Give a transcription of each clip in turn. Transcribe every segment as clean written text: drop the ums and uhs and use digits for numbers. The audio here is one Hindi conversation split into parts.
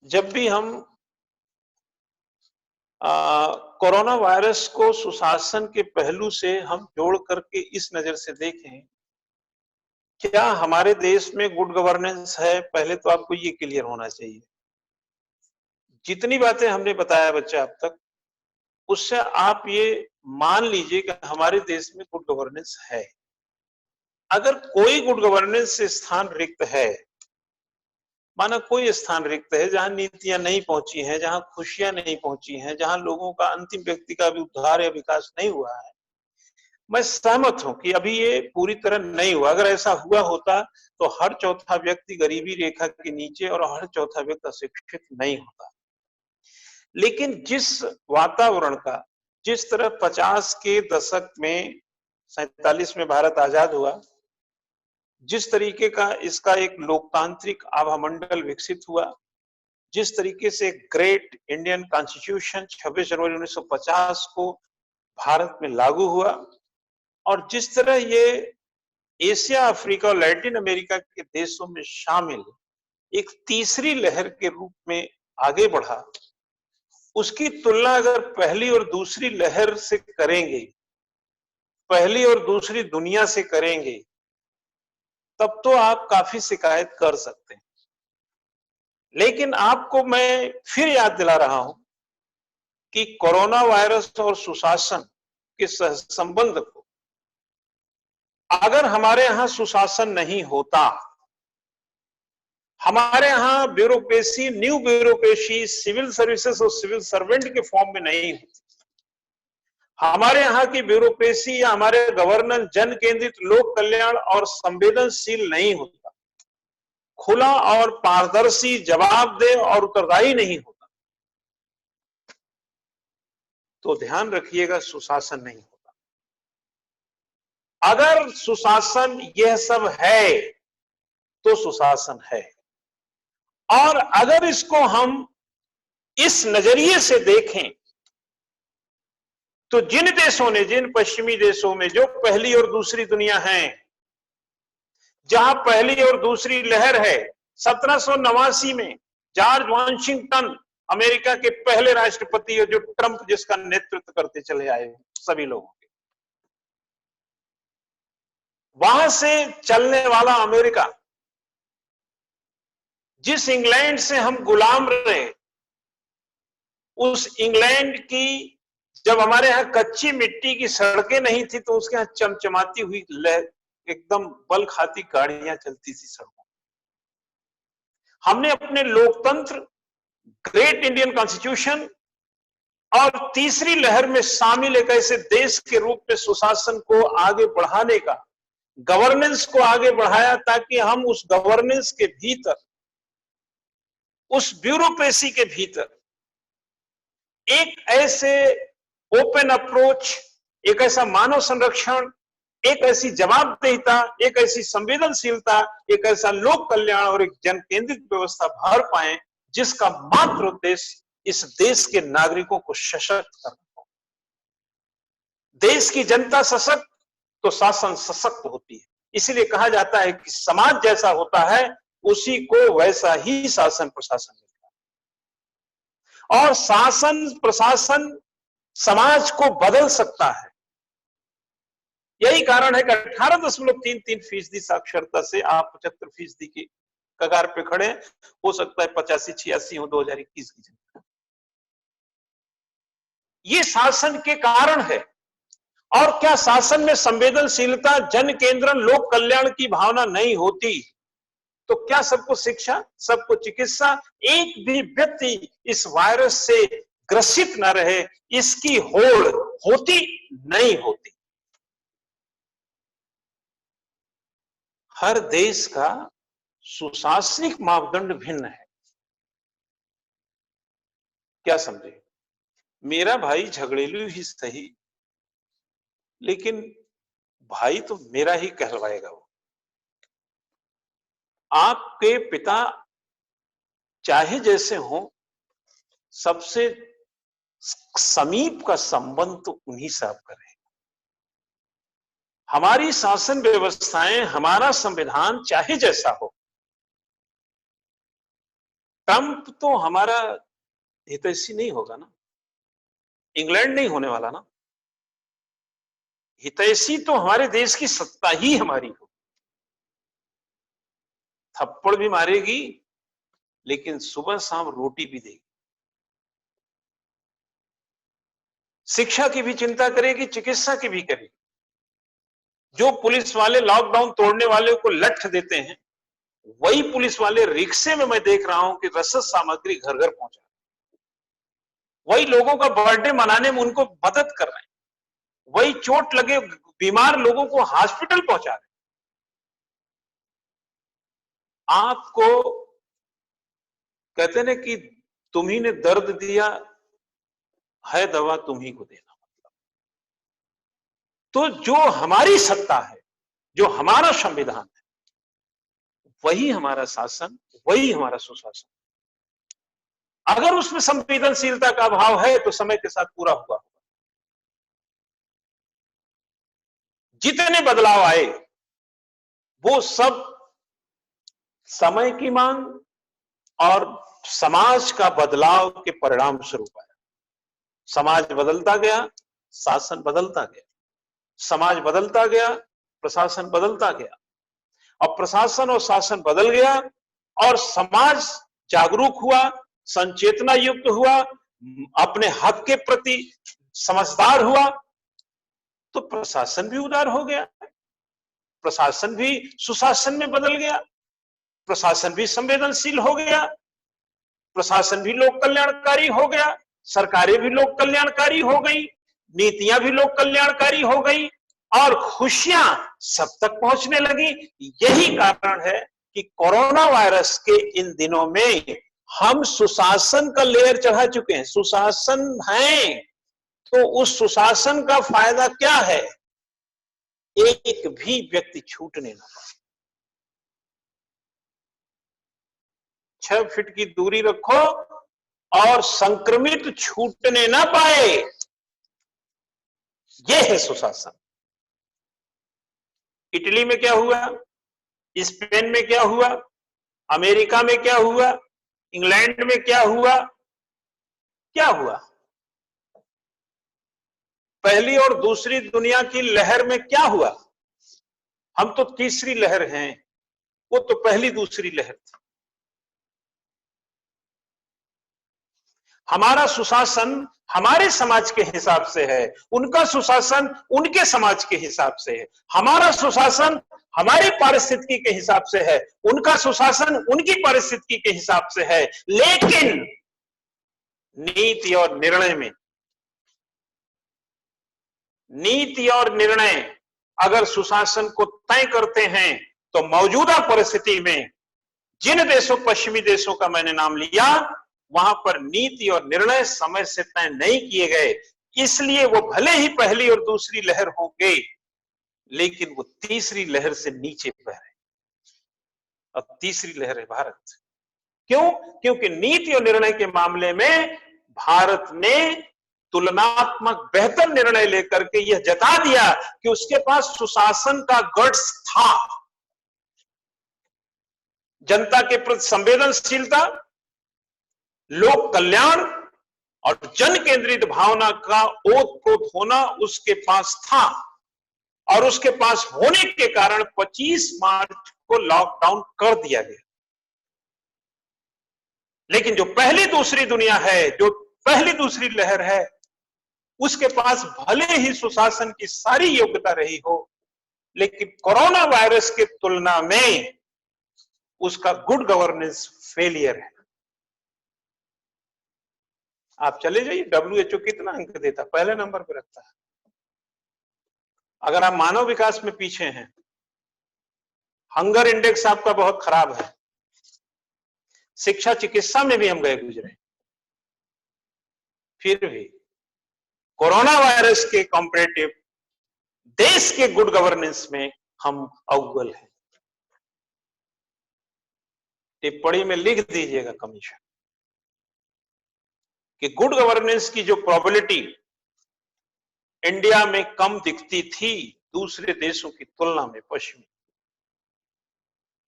जब भी हम कोरोना वायरस को सुशासन के पहलू से हम जोड़ करके इस नजर से देखें, क्या हमारे देश में गुड गवर्नेंस है? पहले तो आपको ये क्लियर होना चाहिए। जितनी बातें हमने बताया बच्चा अब तक, उससे आप ये मान लीजिए कि हमारे देश में गुड गवर्नेंस है। अगर कोई गुड गवर्नेंस से स्थान रिक्त है, माना कोई स्थान रिक्त है जहां नीतियां नहीं पहुंची हैं, जहां खुशियां नहीं पहुंची हैं, जहां लोगों का अंतिम व्यक्ति का भी उद्धार या विकास नहीं हुआ है, मैं सहमत हूं कि अभी ये पूरी तरह नहीं हुआ। अगर ऐसा हुआ होता तो हर चौथा व्यक्ति गरीबी रेखा के नीचे और हर चौथा व्यक्ति अशिक्षित नहीं होता। लेकिन जिस वातावरण का, जिस तरह 50 के दशक में 47 में भारत आजाद हुआ, जिस तरीके का इसका एक लोकतांत्रिक आभामंडल विकसित हुआ, जिस तरीके से ग्रेट इंडियन कॉन्स्टिट्यूशन 26 जनवरी 1950 को भारत में लागू हुआ, और जिस तरह ये एशिया, अफ्रीका और लैटिन अमेरिका के देशों में शामिल एक तीसरी लहर के रूप में आगे बढ़ा, उसकी तुलना अगर पहली और दूसरी लहर से करेंगे, पहली और दूसरी दुनिया से करेंगे, तब तो आप काफी शिकायत कर सकते हैं। लेकिन आपको मैं फिर याद दिला रहा हूं कि कोरोना वायरस और सुशासन के संबंध को, अगर हमारे यहां सुशासन नहीं होता, हमारे यहां bureaucracy, new bureaucracy civil services और सिविल सर्वेंट के फॉर्म में नहीं होती, हमारे यहाँ की ब्यूरोक्रेसी या हमारे गवर्नेंस जन केंद्रित, लोक कल्याण और संवेदनशील नहीं होता, खुला और पारदर्शी, जवाबदेह और उत्तरदायी नहीं होता, तो ध्यान रखिएगा सुशासन नहीं होता। अगर सुशासन यह सब है तो सुशासन है। और अगर इसको हम इस नजरिए से देखें तो जिन देशों ने, जिन पश्चिमी देशों में जो पहली और दूसरी दुनिया है, जहां पहली और दूसरी लहर है, 1789 में जॉर्ज वाशिंगटन अमेरिका के पहले राष्ट्रपति, जो ट्रंप जिसका नेतृत्व करते चले आए सभी लोगों के, वहां से चलने वाला अमेरिका, जिस इंग्लैंड से हम गुलाम रहे, उस इंग्लैंड की, जब हमारे यहां कच्ची मिट्टी की सड़कें नहीं थी तो उसके यहां चमचमाती हुई एकदम बल खाती गाड़ियां चलती थी सड़कों। हमने अपने लोकतंत्र, ग्रेट इंडियन कॉन्स्टिट्यूशन और तीसरी लहर में शामिल एक ऐसे देश के रूप में सुशासन को आगे बढ़ाने का, गवर्नेंस को आगे बढ़ाया, ताकि हम उस गवर्नेंस के भीतर, उस ब्यूरोक्रेसी के भीतर एक ऐसे ओपन अप्रोच, एक ऐसा मानव संरक्षण, एक ऐसी जवाबदेहिता, एक ऐसी संवेदनशीलता, एक ऐसा लोक कल्याण और एक जन केंद्रित व्यवस्था भर पाए, जिसका मात्र उद्देश्य इस देश के नागरिकों को सशक्त करना हो। देश की जनता सशक्त तो शासन सशक्त होती है। इसीलिए कहा जाता है कि समाज जैसा होता है उसी को वैसा ही शासन प्रशासन मिलता है, और शासन प्रशासन समाज को बदल सकता है। यही कारण है कि 18.33% साक्षरता से आप 75% की कगार पे खड़े हैं। हो सकता है 85-86 हो 2021 की जनता। ये शासन के कारण है। और क्या शासन में संवेदनशीलता, जन केंद्रण, लोक कल्याण की भावना नहीं होती तो क्या सबको शिक्षा, सबको चिकित्सा, एक भी व्यक्ति इस वायरस से ग्रसित न रहे, इसकी होड़ होती नहीं होती। हर देश का सुशासनिक मापदंड भिन्न है। क्या समझे? मेरा भाई झगड़ेलू ही सही, लेकिन भाई तो मेरा ही कहलवाएगा। वो आपके पिता चाहे जैसे हो, सबसे समीप का संबंध तो उन्हीं से आपका रहेगा। हमारी शासन व्यवस्थाएं, हमारा संविधान चाहे जैसा हो, ट्रंप तो हमारा हितैषी नहीं होगा ना, इंग्लैंड नहीं होने वाला ना। हितैषी तो हमारे देश की सत्ता ही हमारी हो। थप्पड़ भी मारेगी लेकिन सुबह शाम रोटी भी देगी। शिक्षा की भी चिंता करेगी, चिकित्सा की भी करेगी। जो पुलिस वाले लॉकडाउन तोड़ने वाले को लठ देते हैं, वही पुलिस वाले रिक्शे में मैं देख रहा हूं कि रसद सामग्री घर घर पहुंचा, वही लोगों का बर्थडे मनाने में उनको मदद कर रहे हैं, वही चोट लगे बीमार लोगों को हॉस्पिटल पहुंचा रहे हैं। आपको कहते ना कि तुम्ही ने दर्द दिया है, दवा तुम्ही को देना। तो जो हमारी सत्ता है, जो हमारा संविधान है, वही हमारा शासन, वही हमारा सुशासन। अगर उसमें संवेदनशीलता का अभाव है तो समय के साथ पूरा हुआ। जितने बदलाव आए वो सब समय की मांग और समाज का बदलाव के परिणाम स्वरूप आया। समाज बदलता गया, शासन बदलता गया, समाज बदलता गया, प्रशासन बदलता गया। अब प्रशासन और शासन बदल गया और समाज जागरूक हुआ, संचेतना युक्त हुआ, अपने हक के प्रति समझदार हुआ, तो प्रशासन भी उदार हो गया, प्रशासन भी सुशासन में बदल गया, प्रशासन भी संवेदनशील हो गया, प्रशासन भी लोक कल्याणकारी हो गया, सरकारें भी लोक कल्याणकारी हो गई, नीतियां भी लोक कल्याणकारी हो गई और खुशियां सब तक पहुंचने लगी। यही कारण है कि कोरोना वायरस के इन दिनों में हम सुशासन का लेयर चढ़ा चुके हैं। सुशासन है तो उस सुशासन का फायदा क्या है? एक भी व्यक्ति छूटने ना पाए। 6 फीट की दूरी रखो और संक्रमित छूटने ना पाए, यह है सुशासन। इटली में क्या हुआ, स्पेन में क्या हुआ, अमेरिका में क्या हुआ, इंग्लैंड में क्या हुआ? क्या हुआ? पहली और दूसरी दुनिया की लहर में क्या हुआ? हम तो तीसरी लहर हैं, वो तो पहली दूसरी लहर थी। हमारा सुशासन हमारे समाज के हिसाब से है, उनका सुशासन उनके समाज के हिसाब से है। हमारा सुशासन हमारी पारिस्थितिकी के हिसाब से है, उनका सुशासन उनकी पारिस्थितिकी के हिसाब से है। लेकिन नीति और निर्णय में, नीति और निर्णय अगर सुशासन को तय करते हैं तो मौजूदा परिस्थिति में जिन देशों, पश्चिमी देशों का मैंने नाम लिया, वहां पर नीति और निर्णय समय से तय नहीं किए गए, इसलिए वो भले ही पहली और दूसरी लहर होंगे लेकिन वो तीसरी लहर से नीचे बह रहे। अब तीसरी लहर है भारत। क्यों? क्योंकि नीति और निर्णय के मामले में भारत ने तुलनात्मक बेहतर निर्णय लेकर के यह जता दिया कि उसके पास सुशासन का गट्स था। जनता के प्रति संवेदनशीलता, लोक कल्याण और जन केंद्रित भावना का ओतप्रोत होना उसके पास था और उसके पास होने के कारण 25 मार्च को लॉकडाउन कर दिया गया। लेकिन जो पहली दूसरी दुनिया है, जो पहली दूसरी लहर है, उसके पास भले ही सुशासन की सारी योग्यता रही हो, लेकिन कोरोना वायरस की तुलना में उसका गुड गवर्नेंस फेलियर है। आप चले जाइए, WHO कितना अंक देता, पहले नंबर पर रखता है। अगर आप मानव विकास में पीछे हैं, हंगर इंडेक्स आपका बहुत खराब है, शिक्षा चिकित्सा में भी हम गए गुजरे, फिर भी कोरोना वायरस के कंपैरेटिव देश के गुड गवर्नेंस में हम अव्वल हैं। टिप्पणी में लिख दीजिएगा कमीशन कि गुड गवर्नेंस की जो प्रोबेबिलिटी इंडिया में कम दिखती थी दूसरे देशों की तुलना में, पश्चिमी,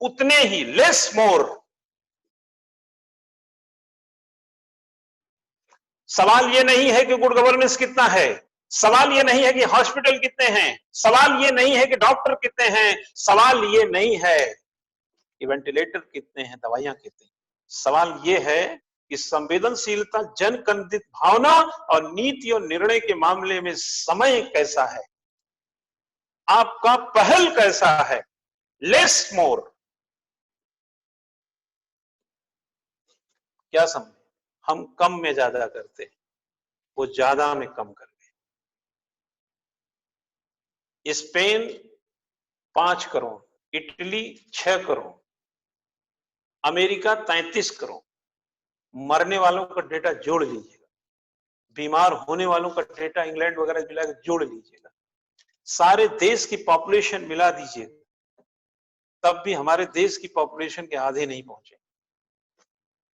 उतने ही लेस मोर सवाल ये नहीं है कि गुड गवर्नेंस कितना है, सवाल ये नहीं है कि हॉस्पिटल कितने हैं, सवाल ये नहीं है कि डॉक्टर कितने हैं, सवाल ये नहीं है कि वेंटिलेटर कितने हैं, दवाइयां कितनी हैं। सवाल ये है कि संवेदनशीलता, जनकेंद्रित भावना और नीति और निर्णय के मामले में समय कैसा है, आपका पहल कैसा है। लेस मोर, क्या समझे, हम कम में ज्यादा करते हैं, वो ज्यादा में कम कर गए। Spain 5 crore, Italy 6 crore, America 33 crore. मरने वालों का डेटा जोड़ लीजिएगा, बीमार होने वालों का डेटा इंग्लैंड वगैरह मिला के जोड़ लीजिएगा, सारे देश की पॉपुलेशन मिला दीजिएगा, तब भी हमारे देश की पॉपुलेशन के आधे नहीं पहुंचे।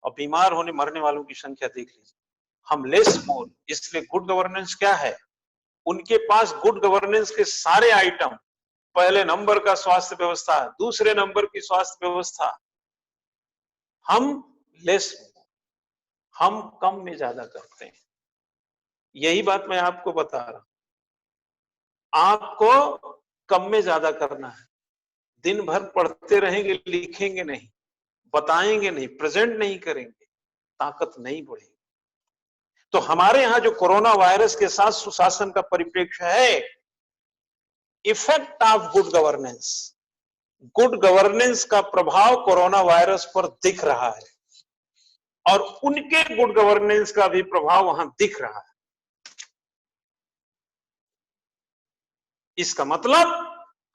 और बीमार होने मरने वालों की संख्या देख लीजिए। हम लेस मोर, इसलिए गुड गवर्नेंस क्या है, उनके पास गुड गवर्नेंस के सारे आइटम, पहले नंबर का स्वास्थ्य व्यवस्था, दूसरे नंबर की स्वास्थ्य व्यवस्था। हम लेस, हम कम में ज्यादा करते हैं। यही बात मैं आपको बता रहा हूं, आपको कम में ज्यादा करना है। दिन भर पढ़ते रहेंगे, लिखेंगे नहीं, बताएंगे नहीं, प्रेजेंट नहीं करेंगे, ताकत नहीं बढ़ेगी। तो हमारे यहां जो कोरोना वायरस के साथ सुशासन का परिप्रेक्ष्य है, effect of good governance, good governance का प्रभाव कोरोना वायरस पर दिख रहा है और उनके गुड गवर्नेंस का भी प्रभाव वहां दिख रहा है। इसका मतलब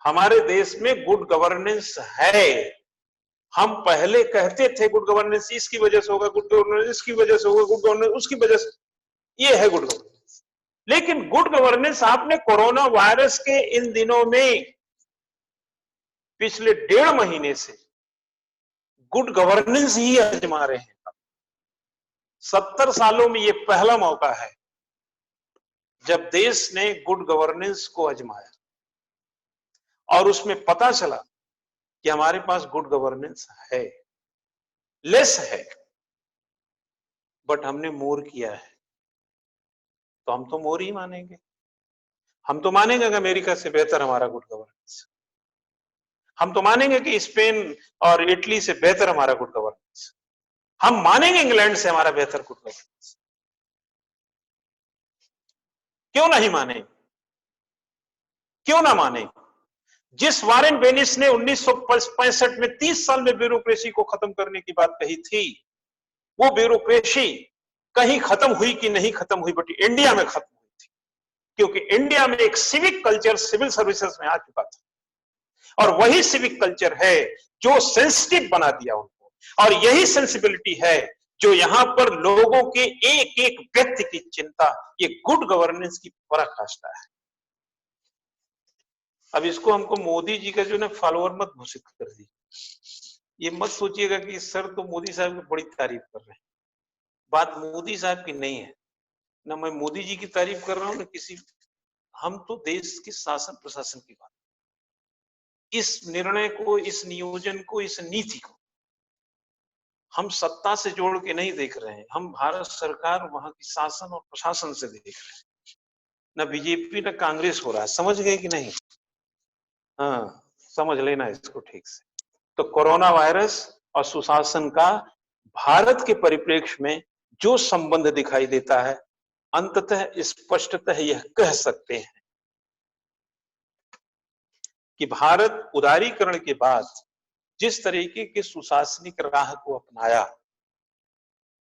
हमारे देश में गुड गवर्नेंस है। हम पहले कहते थे गुड गवर्नेंस इसकी वजह से होगा, गुड गवर्नेंस इसकी वजह से होगा, गुड गवर्नेंस उसकी वजह से, ये है गुड गवर्नेंस। लेकिन गुड गवर्नेंस आपने कोरोना वायरस के इन दिनों में, पिछले 1.5 महीने से गुड गवर्नेंस ही आजमा रहे हैं। 70 सालों में ये पहला मौका है जब देश ने गुड गवर्नेंस को आजमाया और उसमें पता चला कि हमारे पास गुड गवर्नेंस है, लेस है, बट हमने मोर किया है। तो हम तो मोर ही मानेंगे, हम तो मानेंगे कि अमेरिका से बेहतर हमारा गुड गवर्नेंस, हम तो मानेंगे कि स्पेन और इटली से बेहतर हमारा गुड गवर्नेंस, हम मानेंगे इंग्लैंड से हमारा बेहतर गुड गवर्नेंस। क्यों नहीं माने, क्यों ना माने। जिस वारेन बेनिस ने 1965 में 30 साल में ब्यूरोक्रेसी को खत्म करने की बात कही थी, वो ब्यूरोक्रेसी कहीं खत्म हुई कि नहीं खत्म हुई, बट इंडिया में खत्म हुई थी, क्योंकि इंडिया में एक सिविक कल्चर सिविल सर्विसेज में आ चुका था और वही सिविक कल्चर है जो सेंसिटिव बना दिया उनको, और यही सेंसिबिलिटी है जो यहां पर लोगों के एक एक व्यक्ति की चिंता, ये गुड गवर्नेंस की पराकाष्ठा है। अब इसको हमको मोदी जी का जो ना फॉलोअर मत घोषित कर दी, ये मत सोचिएगा कि सर तो मोदी साहब की बड़ी तारीफ कर रहे हैं। बात मोदी साहब की नहीं है, ना मैं मोदी जी की तारीफ कर रहा हूं ना किसी, हम तो देश की शासन प्रशासन की बात, इस निर्णय को, इस नियोजन को, इस नीति को हम सत्ता से जोड़ के नहीं देख रहे हैं, हम भारत सरकार वहां की शासन और प्रशासन से देख रहे हैं। ना बीजेपी ना कांग्रेस हो रहा है, समझ गए कि नहीं? हाँ, समझ लेना इसको ठीक से। तो कोरोना वायरस और सुशासन का भारत के परिप्रेक्ष्य में जो संबंध दिखाई देता है, अंततः स्पष्टतः यह कह सकते हैं कि भारत उदारीकरण के बाद जिस तरीके के सुशासनिक राह को अपनाया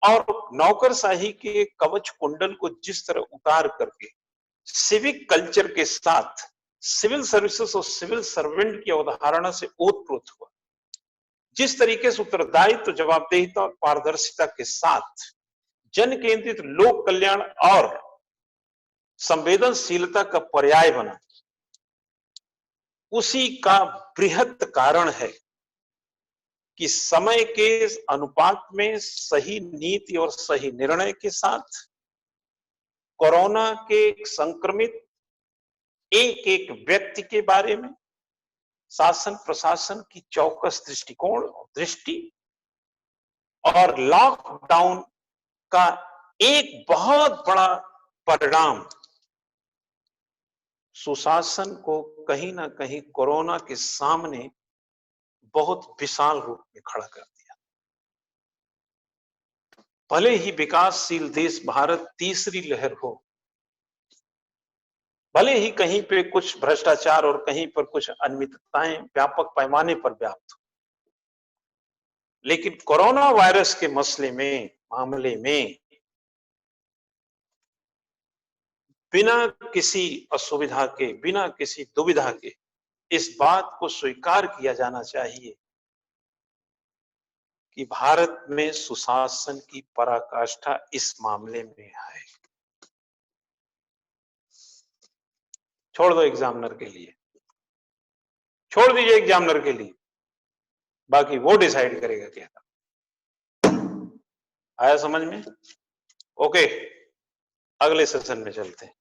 और नौकरशाही के कवच कुंडल को जिस तरह उतार करके सिविक कल्चर के साथ सिविल सर्विसेज और सिविल सर्वेंट की अवधारणा से ओतप्रोत हुआ, जिस तरीके से उत्तरदायित्व, जवाबदेहिता और पारदर्शिता के साथ जन केंद्रित लोक कल्याण और संवेदनशीलता का पर्याय बना, उसी का बृहत कारण है कि समय के अनुपात में सही नीति और सही निर्णय के साथ कोरोना के संक्रमित एक एक व्यक्ति के बारे में शासन प्रशासन की चौकस दृष्टिकोण, दृष्टि और लॉकडाउन का एक बहुत बड़ा परिणाम सुशासन को कहीं ना कहीं कोरोना के सामने बहुत विशाल रूप में खड़ा कर दिया। भले ही विकासशील देश भारत तीसरी लहर हो, भले ही कहीं पे कुछ भ्रष्टाचार और कहीं पर कुछ अनियमितताएं व्यापक पैमाने पर व्याप्त हो, लेकिन कोरोना वायरस के मामले में बिना किसी असुविधा के, बिना किसी दुविधा के इस बात को स्वीकार किया जाना चाहिए कि भारत में सुशासन की पराकाष्ठा इस मामले में है। छोड़ दो एग्जामिनर के लिए, छोड़ दीजिए एग्जामिनर के लिए, बाकी वो डिसाइड करेगा क्या। आया समझ में? ओके, अगले सेशन में चलते हैं।